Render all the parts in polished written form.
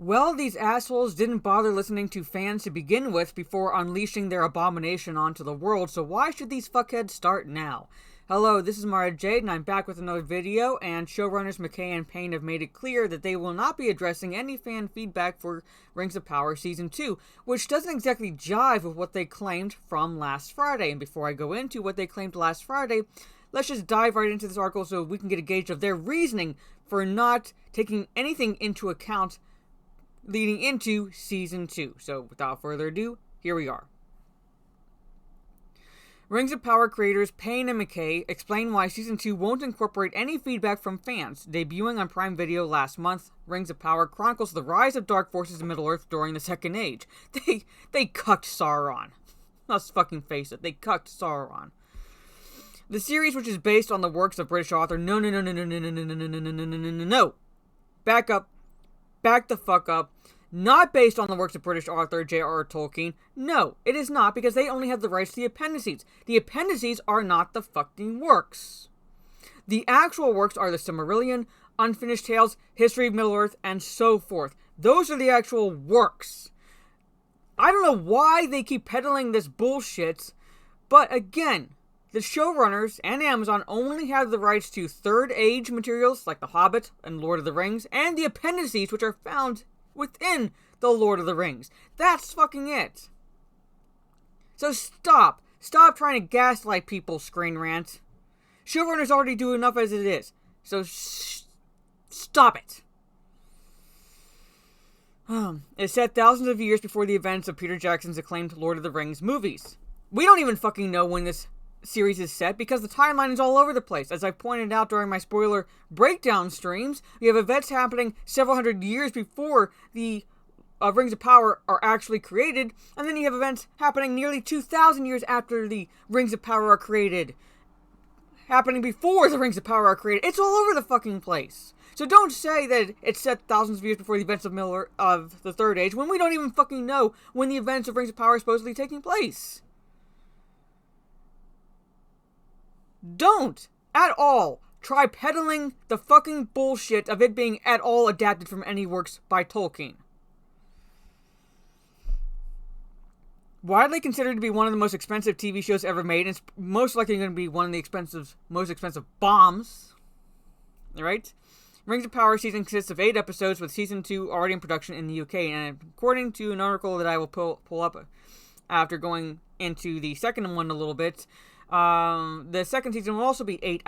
Well, these assholes didn't bother listening to fans to begin with before unleashing their abomination onto the world, so why should these fuckheads start now? Hello, this is Mara Jade, and I'm back with another video, and showrunners McKay and Payne have made it clear that they will not be addressing any fan feedback for Rings of Power Season 2, which doesn't exactly jive with what they claimed from last Friday. And before I go into what they claimed last Friday, let's just dive right into this article so we can get a gauge of their reasoning for not taking anything into account leading into Season 2. So, without further ado, here we are. Rings of Power creators Payne and McKay explain why Season 2 won't incorporate any feedback from fans. Debuting on Prime Video last month, Rings of Power chronicles the rise of dark forces in Middle-earth during the Second Age. They cucked Sauron. Let's fucking face it, they cucked Sauron. The series, which is based on the works of British author... No. Back up. Back the fuck up. Not based on the works of British author J.R.R. Tolkien. No, it is not, because they only have the rights to the appendices. The appendices are not the fucking works. The actual works are the Silmarillion, Unfinished Tales, History of Middle-earth, and so forth. Those are the actual works. I don't know why they keep peddling this bullshit, but again, the showrunners and Amazon only have the rights to Third Age materials like The Hobbit and Lord of the Rings, and the appendices which are found within the Lord of the Rings. That's fucking it. So stop. Stop trying to gaslight people, Screen Rant. Showrunners already do enough as it is. So stop it. It's set thousands of years before the events of Peter Jackson's acclaimed Lord of the Rings movies. We don't even fucking know when this series is set because the timeline is all over the place. As I pointed out during my spoiler breakdown streams, we have events happening several hundred years before the Rings of Power are actually created, and then you have events happening nearly 2,000 years after the Rings of Power are created, happening before the Rings of Power are created. It's all over the fucking place. So don't say that it's set thousands of years before the events of the Third Age when we don't even fucking know when the events of Rings of Power are supposedly taking place. Don't, at all, try peddling the fucking bullshit of it being at all adapted from any works by Tolkien. Widely considered to be one of the most expensive TV shows ever made, and it's most likely going to be one of the most expensive bombs. Alright? Rings of Power season consists of 8 episodes, with Season 2 already in production in the UK, and according to an article that I will pull up after going into the second one a little bit, the second season will also be 8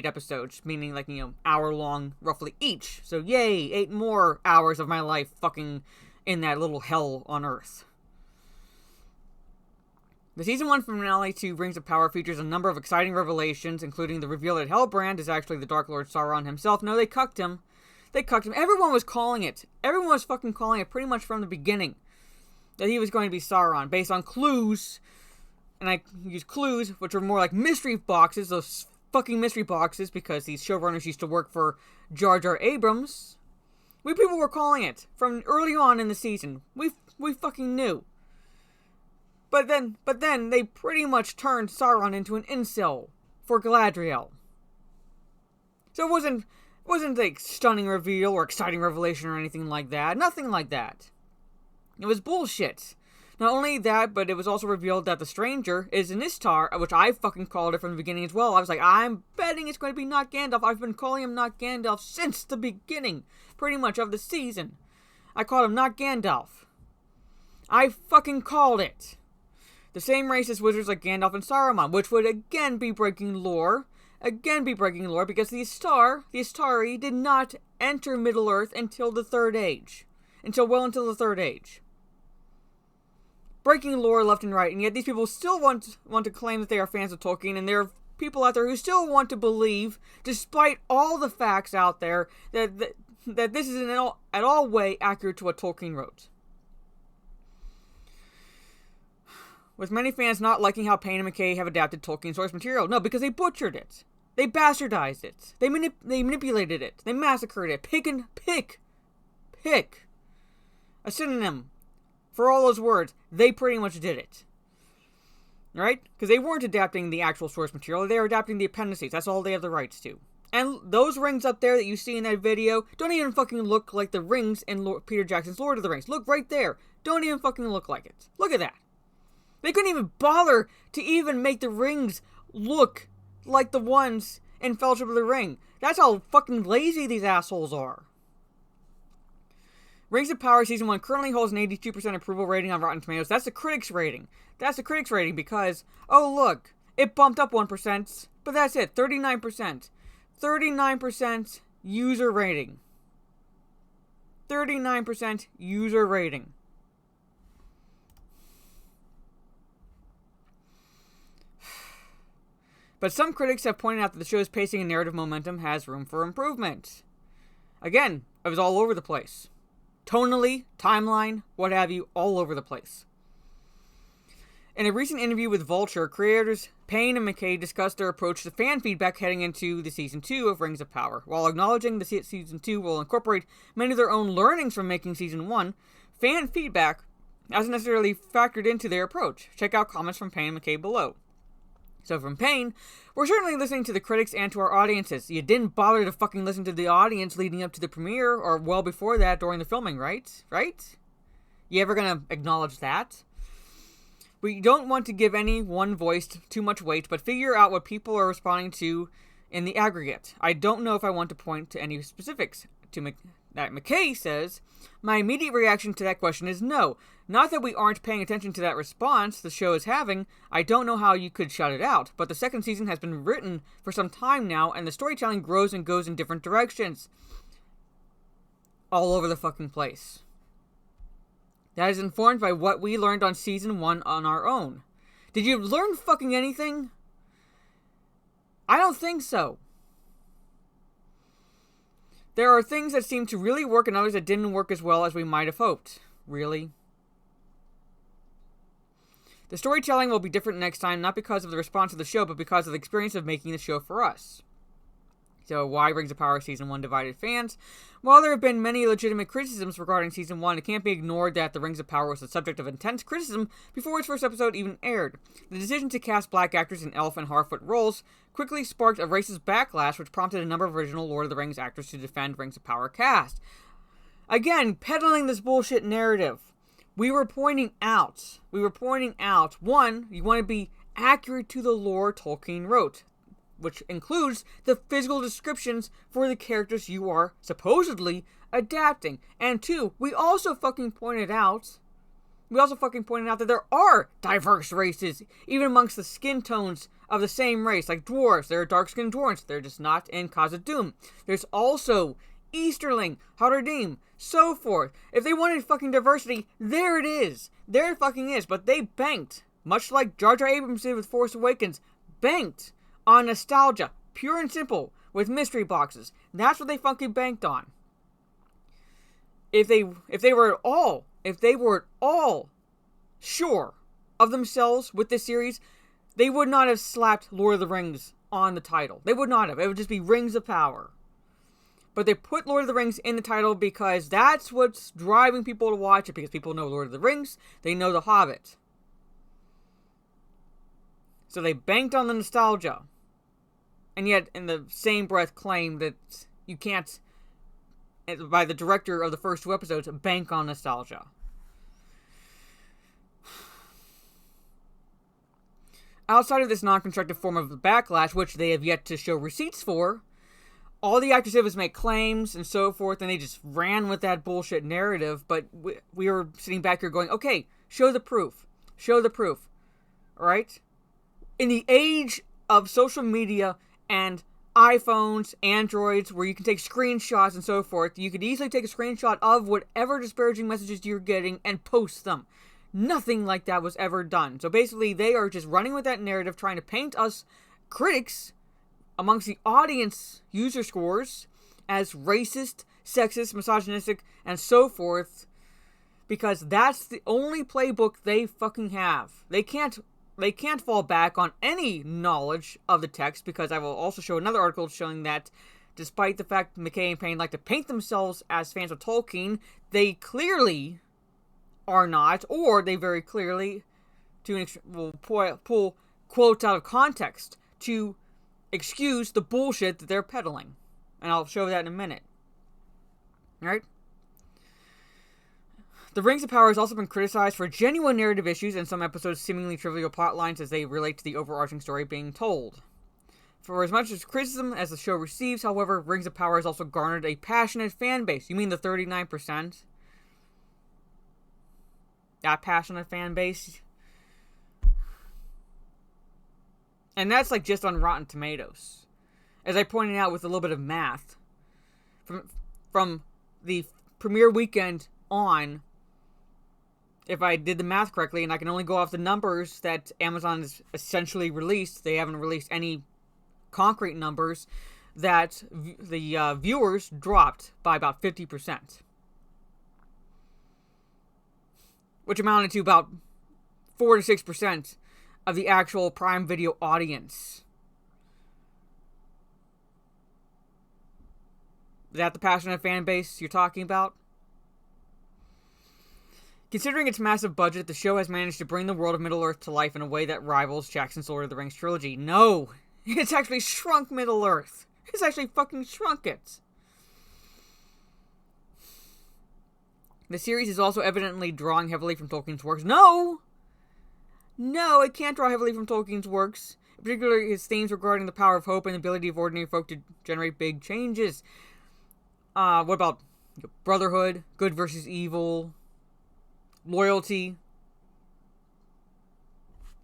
episodes, meaning like, hour long roughly each. So yay, 8 more hours of my life fucking in that little hell on Earth. The Season 1 finale to Rings of Power features a number of exciting revelations, including the reveal that Halbrand is actually the Dark Lord Sauron himself. No, they cucked him. They cucked him. Everyone was calling it. Everyone was fucking calling it pretty much from the beginning that he was going to be Sauron, based on clues. And I use clues, which are more like mystery boxes, those fucking mystery boxes, because these showrunners used to work for Jar Jar Abrams. We people were calling it from early on in the season. We fucking knew. But then they pretty much turned Sauron into an incel for Galadriel. So it wasn't a stunning reveal or exciting revelation or anything like that. Nothing like that. It was bullshit. Not only that, but it was also revealed that the stranger is an Istar, which I fucking called it from the beginning as well. I was like, I'm betting it's going to be not Gandalf. I've been calling him not Gandalf since the beginning, pretty much, of the season. I called him not Gandalf. I fucking called it. The same race as wizards like Gandalf and Saruman, which would again be breaking lore. Because the Istari did not enter Middle-earth until the Third Age. Until the Third Age. Breaking lore left and right, and yet these people still want to claim that they are fans of Tolkien, and there are people out there who still want to believe, despite all the facts out there, that this is in at all way accurate to what Tolkien wrote. With many fans not liking how Payne and McKay have adapted Tolkien's source material. No, because they butchered it. They bastardized it. They manipulated it. They massacred it. Pick a synonym for all those words. They pretty much did it. Right? Because they weren't adapting the actual source material. They were adapting the appendices. That's all they have the rights to. And those rings up there that you see in that video don't even fucking look like the rings in Peter Jackson's Lord of the Rings. Look right there. Don't even fucking look like it. Look at that. They couldn't even bother to even make the rings look like the ones in Fellowship of the Ring. That's how fucking lazy these assholes are. Rings of Power Season 1 currently holds an 82% approval rating on Rotten Tomatoes. That's the critics' rating. That's the critics' rating because, oh look, it bumped up 1%, but that's it, 39%. 39% user rating. 39% user rating. But some critics have pointed out that the show's pacing and narrative momentum has room for improvement. Again, it was all over the place. Tonally, timeline, what have you, all over the place. In a recent interview with Vulture, creators Payne and McKay discussed their approach to fan feedback heading into the Season 2 of Rings of Power. While acknowledging the Season 2 will incorporate many of their own learnings from making Season 1, fan feedback hasn't necessarily factored into their approach. Check out comments from Payne and McKay below. So from Payne, we're certainly listening to the critics and to our audiences. You didn't bother to fucking listen to the audience leading up to the premiere, or well before that during the filming, right? Right? You ever gonna acknowledge that? We don't want to give any one voice too much weight, but figure out what people are responding to in the aggregate. I don't know if I want to point to any specifics. McKay says, my immediate reaction to that question is no. Not that we aren't paying attention to that response the show is having. I don't know how you could shut it out, but the second season has been written for some time now, and the storytelling grows and goes in different directions. All over the fucking place. That is informed by what we learned on Season 1 on our own. Did you learn fucking anything? I don't think so. There are things that seem to really work and others that didn't work as well as we might have hoped. Really? The storytelling will be different next time, not because of the response to the show, but because of the experience of making the show for us. So, why Rings of Power Season 1 divided fans? While there have been many legitimate criticisms regarding Season 1, it can't be ignored that the Rings of Power was the subject of intense criticism before its first episode even aired. The decision to cast black actors in elf and Harfoot roles quickly sparked a racist backlash, which prompted a number of original Lord of the Rings actors to defend Rings of Power cast. Again, peddling this bullshit narrative. We were pointing out, one, you want to be accurate to the lore Tolkien wrote, which includes the physical descriptions for the characters you are supposedly adapting. And two, we also fucking pointed out that there are diverse races, even amongst the skin tones of the same race, like dwarves. There are dark-skinned dwarves. They're just not in Khazad-dûm. There's also Easterling, Haradrim, so forth. If they wanted fucking diversity, there it is. There it fucking is. But they banked, much like Jar Jar Abrams did with Force Awakens, banked on nostalgia, pure and simple, with mystery boxes. That's what they fucking banked on. If they were at all sure of themselves with this series, they would not have slapped Lord of the Rings on the title. They would not have. It would just be Rings of Power. But they put Lord of the Rings in the title because that's what's driving people to watch it, because people know Lord of the Rings, they know The Hobbit. So they banked on the nostalgia. And yet, in the same breath, claim that you can't, by the director of the first two episodes, bank on nostalgia. Outside of this non-constructive form of backlash, which they have yet to show receipts for, all the actors did was make claims and so forth, and they just ran with that bullshit narrative, but we were sitting back here going, okay, show the proof. Show the proof. Alright? In the age of social media and iPhones, Androids, where you can take screenshots and so forth, you could easily take a screenshot of whatever disparaging messages you're getting and post them. Nothing like that was ever done. So basically, they are just running with that narrative, trying to paint us critics amongst the audience user scores as racist, sexist, misogynistic, and so forth, because that's the only playbook they fucking have. They can't fall back on any knowledge of the text, because I will also show another article showing that despite the fact McKay and Payne like to paint themselves as fans of Tolkien, they clearly are not, or they very clearly will pull quotes out of context to excuse the bullshit that they're peddling. And I'll show that in a minute. Alright? The Rings of Power has also been criticized for genuine narrative issues and some episodes seemingly trivial plot lines as they relate to the overarching story being told. For as much as criticism as the show receives, however, Rings of Power has also garnered a passionate fan base. You mean the 39%? That passionate fan base? And that's like just on Rotten Tomatoes. As I pointed out with a little bit of math, from the premiere weekend on, if I did the math correctly, and I can only go off the numbers that Amazon has essentially released, they haven't released any concrete numbers, that the viewers dropped by about 50%. Which amounted to about 4 to 6% of the actual Prime Video audience. Is that the passionate fan base you're talking about? Considering its massive budget, the show has managed to bring the world of Middle-earth to life in a way that rivals Jackson's Lord of the Rings trilogy. No! It's actually shrunk Middle-earth. It's actually fucking shrunk it. The series is also evidently drawing heavily from Tolkien's works. No! No, it can't draw heavily from Tolkien's works. In particular, his themes regarding the power of hope and the ability of ordinary folk to generate big changes. What about brotherhood, good versus evil, loyalty?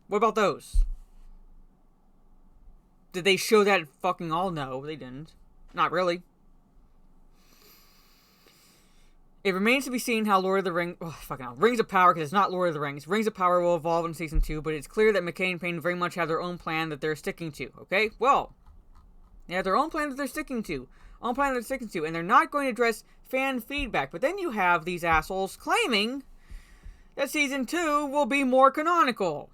What about those? Did they show that fucking all? No, they didn't. Not really. It remains to be seen how Lord of the Rings... Oh, fucking hell. Rings of Power, because it's not Lord of the Rings. Rings of Power will evolve in Season 2, but it's clear that McKay and Payne very much have their own plan that they're sticking to, okay? Well, they have their own plan that they're sticking to. And they're not going to address fan feedback. But then you have these assholes claiming that Season 2 will be more canonical.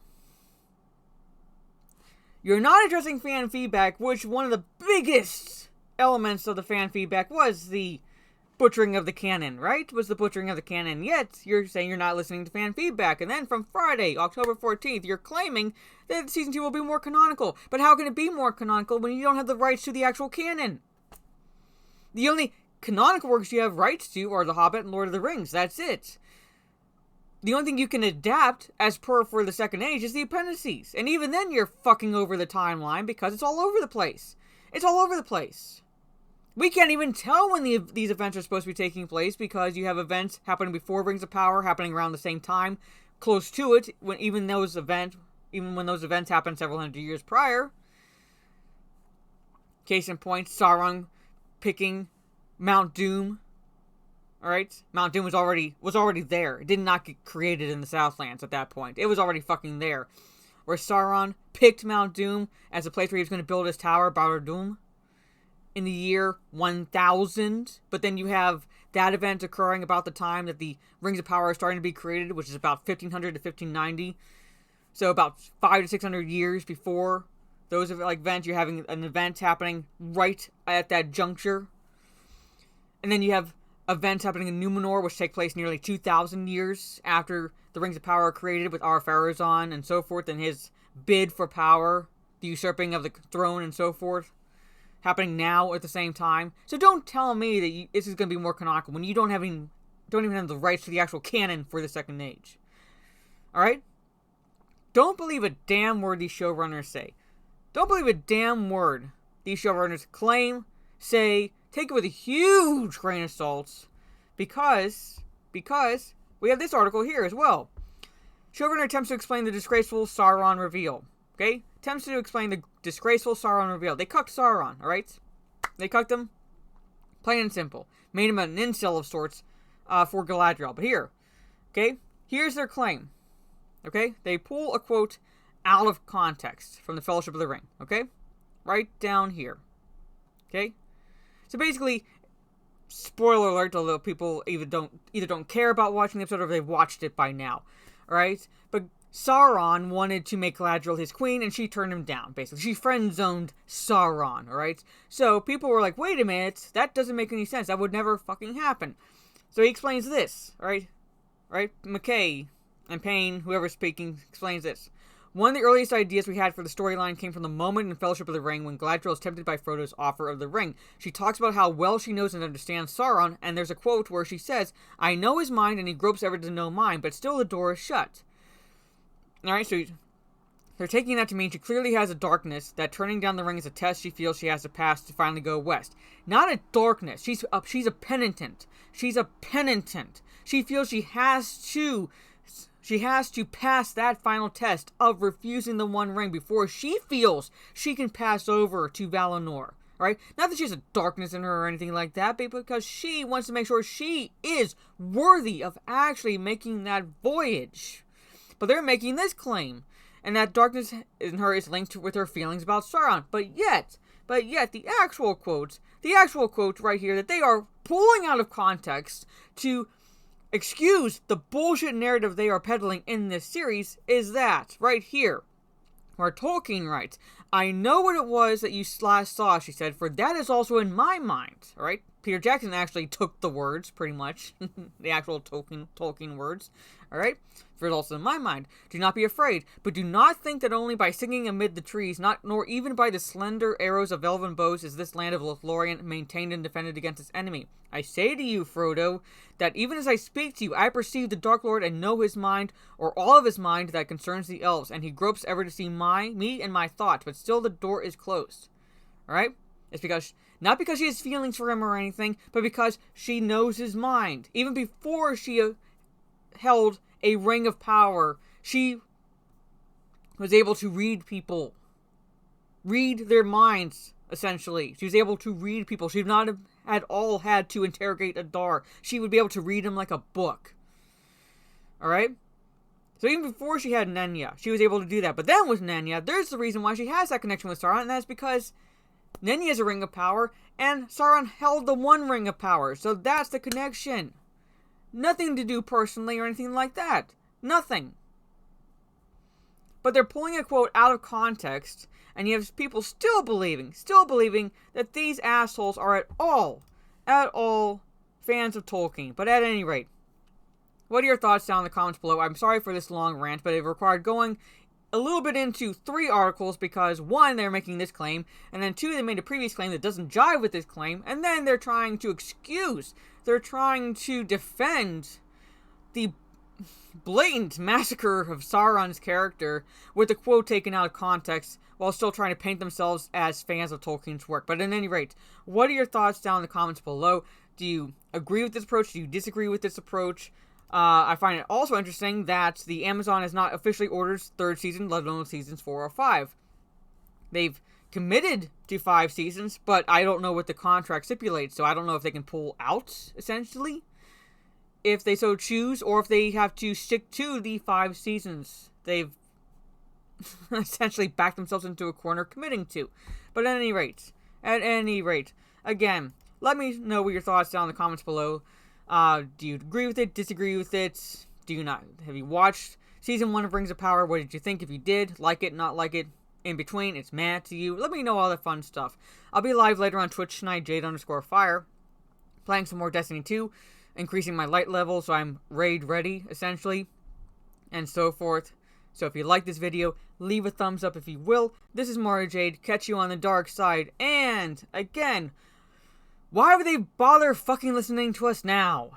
You're not addressing fan feedback, which one of the biggest elements of the fan feedback was the butchering of the canon, right? Was the butchering of the canon. Yet, you're saying you're not listening to fan feedback. And then from Friday, October 14th, you're claiming that Season 2 will be more canonical. But how can it be more canonical when you don't have the rights to the actual canon? The only canonical works you have rights to are The Hobbit and Lord of the Rings. That's it. The only thing you can adapt, as per for the Second Age, is the appendices. And even then, you're fucking over the timeline because it's all over the place. It's all over the place. We can't even tell when these events are supposed to be taking place because you have events happening before Rings of Power, happening around the same time, close to it, even when those events happened several hundred years prior. Case in point, Sauron picking Mount Doom. Alright? Mount Doom was already there. It did not get created in the Southlands at that point. It was already fucking there. Where Sauron picked Mount Doom as a place where he was going to build his tower, Barad-dûr, in the year 1000. But then you have that event occurring about the time that the Rings of Power are starting to be created, which is about 1500 to 1590. So about 500 to 600 years before those events, you're having an event happening right at that juncture. And then you have events happening in Numenor, which take place nearly 2,000 years after the Rings of Power are created, with Ar-Pharazôn and so forth, and his bid for power, the usurping of the throne and so forth, happening now at the same time. So don't tell me that this is going to be more canonical when you don't even have the rights to the actual canon for the Second Age. Alright? Don't believe a damn word these showrunners say. Don't believe a damn word these showrunners claim, say, take it with a huge grain of salt, because we have this article here as well. Showrunner attempts to explain the disgraceful Sauron reveal. Okay? Attempts to explain the disgraceful Sauron reveal. They cucked Sauron, alright? They cucked him. Plain and simple. Made him an incel of sorts for Galadriel. But here, okay? Here's their claim. Okay? They pull a quote out of context from the Fellowship of the Ring. Okay? Right down here. Okay? So basically, spoiler alert, although people either don't care about watching the episode or they've watched it by now. Alright? But Sauron wanted to make Galadriel his queen, and she turned him down, basically. She friend-zoned Sauron, alright? So people were like, wait a minute, that doesn't make any sense. That would never fucking happen. So he explains this, alright? Right? McKay and Payne, whoever's speaking, explains this. One of the earliest ideas we had for the storyline came from the moment in Fellowship of the Ring when Galadriel is tempted by Frodo's offer of the ring. She talks about how well she knows and understands Sauron, and there's a quote where she says, "I know his mind and he gropes ever to know mine, but still the door is shut." Alright, so they're taking that to mean she clearly has a darkness, that turning down the ring is a test she feels she has to pass to finally go west. Not a darkness. She's a penitent. She's a penitent. She feels she has to pass that final test of refusing the One Ring before she feels she can pass over to Valinor. Right? Not that she has a darkness in her or anything like that, but because she wants to make sure she is worthy of actually making that voyage. But they're making this claim, and that darkness in her is linked with her feelings about Sauron. But yet, the actual quote right here that they are pulling out of context to excuse the bullshit narrative they are peddling in this series is that, right here, where Tolkien writes, "I know what it was that you last saw," she said, "for that is also in my mind." Alright? Peter Jackson actually took the words, pretty much. The actual Tolkien words. Alright? "For it is also in my mind. Do not be afraid, but do not think that only by singing amid the trees, nor even by the slender arrows of elven bows, is this land of Lothlorien maintained and defended against its enemy. I say to you, Frodo, that even as I speak to you, I perceive the Dark Lord and know his mind, or all of his mind that concerns the elves, and he gropes ever to see me and my thoughts, but still the door is closed." Alright? It's because, not because she has feelings for him or anything, but because she knows his mind. Even before she held a ring of power, she was able to read people. Read their minds, essentially. She was able to read people. She would not have at all had to interrogate Adar. She would be able to read him like a book. Alright? So even before she had Nenya, she was able to do that. But then with Nenya, there's the reason why she has that connection with Sauron, and that's because Nenya is a ring of power, and Sauron held the One Ring of Power. So that's the connection. Nothing to do personally or anything like that. Nothing. But they're pulling a quote out of context, and you have people still believing that these assholes are at all fans of Tolkien. But at any rate, what are your thoughts down in the comments below? I'm sorry for this long rant, but it required going a little bit into 3 articles because 1, they're making this claim, and then 2, they made a previous claim that doesn't jive with this claim, and then they're trying to defend the blatant massacre of Sauron's character with the quote taken out of context while still trying to paint themselves as fans of Tolkien's work. But at any rate, what are your thoughts down in the comments below? Do you agree with this approach? Do you disagree with this approach? I find it also interesting that the Amazon has not officially ordered 3rd season, let alone seasons 4 or 5. They've committed to 5 seasons, but I don't know what the contract stipulates, so I don't know if they can pull out, essentially, if they so choose, or if they have to stick to the 5 seasons they've essentially backed themselves into a corner committing to. But at any rate, again, let me know what your thoughts down in the comments below. Do you agree with it? Disagree with it? Do you not? Have you watched Season 1 of Rings of Power? What did you think? If you did, like it, not like it, in between, it's mad to you. Let me know all that fun stuff. I'll be live later on Twitch tonight, Jade_Fire, playing some more Destiny 2, increasing my light level so I'm raid ready, essentially, and so forth. So if you like this video, leave a thumbs up if you will. This is Mario Jade. Catch you on the dark side. And, again, why would they bother fucking listening to us now?